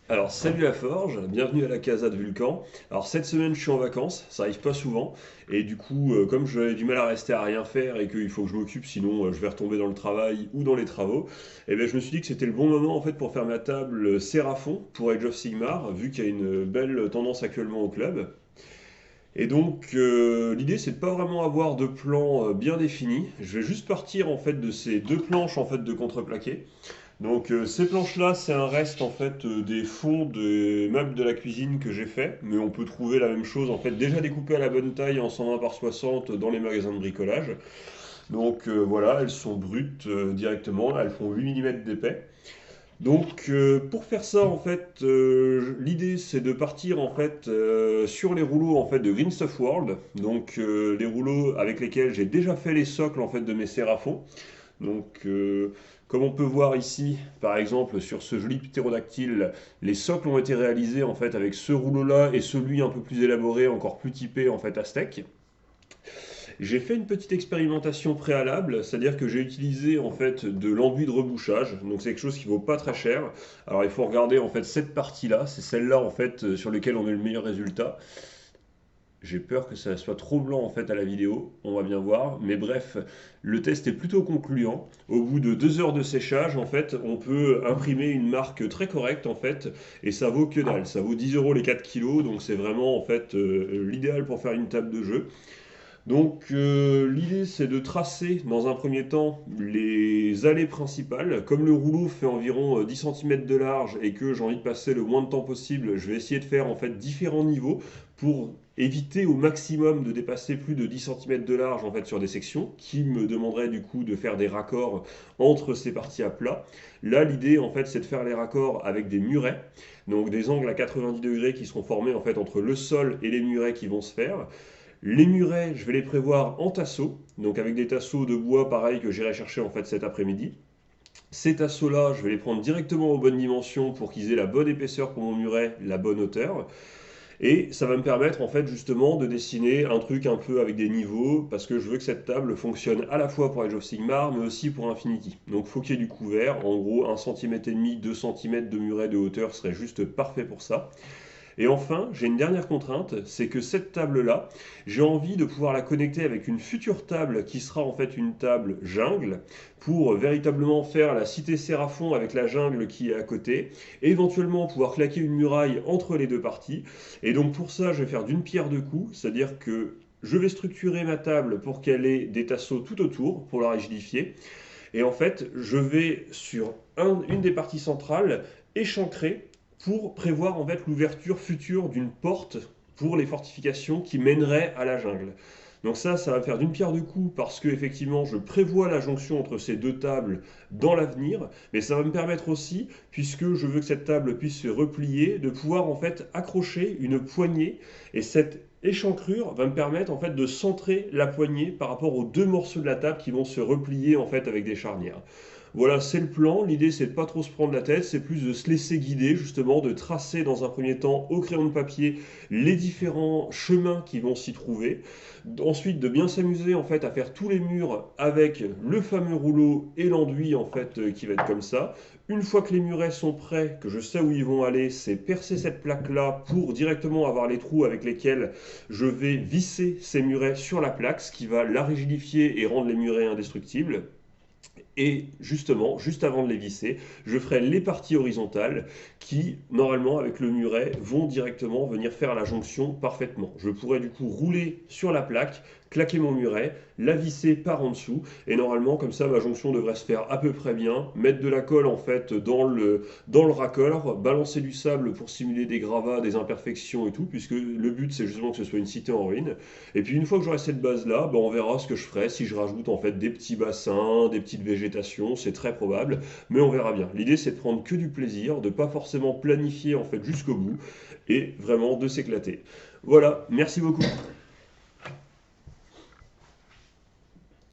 Alors salut la Forge, bienvenue à la Casa de Vulcan. Alors cette semaine je suis en vacances, ça arrive pas souvent, et du coup comme j'ai du mal à rester à rien faire et qu'il faut que je m'occupe sinon je vais retomber dans le travail ou dans les travaux, et ben je me suis dit que c'était le bon moment en fait pour faire ma table Seraphon pour Age of Sigmar, vu qu'il y a une belle tendance actuellement au club. Et donc l'idée c'est de pas vraiment avoir de plan bien défini, je vais juste partir en fait de ces deux planches en fait de contreplaqué. Donc ces planches-là, c'est un reste en fait des fonds des meubles de la cuisine que j'ai fait, mais on peut trouver la même chose en fait déjà découpée à la bonne taille en 120 par 60 dans les magasins de bricolage. Donc voilà, elles sont brutes directement, elles font 8 mm d'épais. Donc pour faire ça en fait, l'idée c'est de partir en fait sur les rouleaux en fait de Green Stuff World, donc les rouleaux avec lesquels j'ai déjà fait les socles en fait de mes séraphons. Donc, comme on peut voir ici, par exemple, sur ce joli ptérodactyle, les socles ont été réalisés en fait avec ce rouleau-là et celui un peu plus élaboré, encore plus typé en fait aztèque. J'ai fait une petite expérimentation préalable, c'est-à-dire que j'ai utilisé en fait de l'enduit de rebouchage, donc c'est quelque chose qui vaut pas très cher. Alors il faut regarder en fait cette partie-là, c'est celle-là en fait sur laquelle on a le meilleur résultat. J'ai peur que ça soit trop blanc en fait à la vidéo, on va bien voir. Mais bref, le test est plutôt concluant. Au bout de 2 heures de séchage, en fait, on peut imprimer une marque très correcte en fait, et ça vaut que dalle. Ça vaut 10 euros les 4 kilos, donc c'est vraiment en fait l'idéal pour faire une table de jeu. Donc l'idée c'est de tracer dans un premier temps les allées principales. Comme le rouleau fait environ 10 cm de large et que j'ai envie de passer le moins de temps possible, je vais essayer de faire en fait différents niveaux pour éviter au maximum de dépasser plus de 10 cm de large en fait sur des sections qui me demanderaient du coup de faire des raccords entre ces parties à plat. Là l'idée en fait c'est de faire les raccords avec des murets, donc des angles à 90 degrés qui seront formés en fait entre le sol et les murets qui vont se faire. Les murets, je vais les prévoir en tasseaux, donc avec des tasseaux de bois pareil que j'irai chercher en fait cet après-midi. Ces tasseaux-là, je vais les prendre directement aux bonnes dimensions pour qu'ils aient la bonne épaisseur pour mon muret, la bonne hauteur. Et ça va me permettre en fait justement de dessiner un truc un peu avec des niveaux, parce que je veux que cette table fonctionne à la fois pour Age of Sigmar, mais aussi pour Infinity. Donc faut qu'il y ait du couvert, en gros 1,5 cm, 2 cm de muret de hauteur serait juste parfait pour ça. Et enfin, j'ai une dernière contrainte, c'est que cette table-là, j'ai envie de pouvoir la connecter avec une future table qui sera en fait une table jungle pour véritablement faire la cité Séraphon avec la jungle qui est à côté, et éventuellement pouvoir claquer une muraille entre les deux parties. Et donc pour ça, je vais faire d'une pierre deux coups, c'est-à-dire que je vais structurer ma table pour qu'elle ait des tasseaux tout autour pour la rigidifier. Et en fait, je vais sur une des parties centrales échancrer pour prévoir en fait l'ouverture future d'une porte pour les fortifications qui mèneraient à la jungle. Donc ça va me faire d'une pierre deux coups parce que effectivement je prévois la jonction entre ces deux tables dans l'avenir, mais ça va me permettre aussi, puisque je veux que cette table puisse se replier, de pouvoir en fait accrocher une poignée, et cette échancrure va me permettre en fait de centrer la poignée par rapport aux deux morceaux de la table qui vont se replier en fait avec des charnières. Voilà, c'est le plan. L'idée, c'est de pas trop se prendre la tête, c'est plus de se laisser guider, justement, de tracer dans un premier temps au crayon de papier les différents chemins qui vont s'y trouver. Ensuite, de bien s'amuser en fait à faire tous les murs avec le fameux rouleau et l'enduit en fait qui va être comme ça. Une fois que les murets sont prêts, que je sais où ils vont aller, c'est percer cette plaque-là pour directement avoir les trous avec lesquels je vais visser ces murets sur la plaque, ce qui va la rigidifier et rendre les murets indestructibles. Et justement, juste avant de les visser, je ferai les parties horizontales qui, normalement, avec le muret, vont directement venir faire la jonction parfaitement. Je pourrais du coup rouler sur la plaque, claquer mon muret, la visser par en dessous, et normalement, comme ça, ma jonction devrait se faire à peu près bien. Mettre de la colle, en fait, dans le raccord, balancer du sable pour simuler des gravats, des imperfections et tout, puisque le but, c'est justement que ce soit une cité en ruine. Et puis une fois que j'aurai cette base-là, ben, on verra ce que je ferai, si je rajoute en fait des petits bassins, des petites végétations, c'est très probable, mais on verra bien. L'idée c'est de prendre que du plaisir, de pas forcément planifier en fait jusqu'au bout, et vraiment de s'éclater. Voilà, merci beaucoup.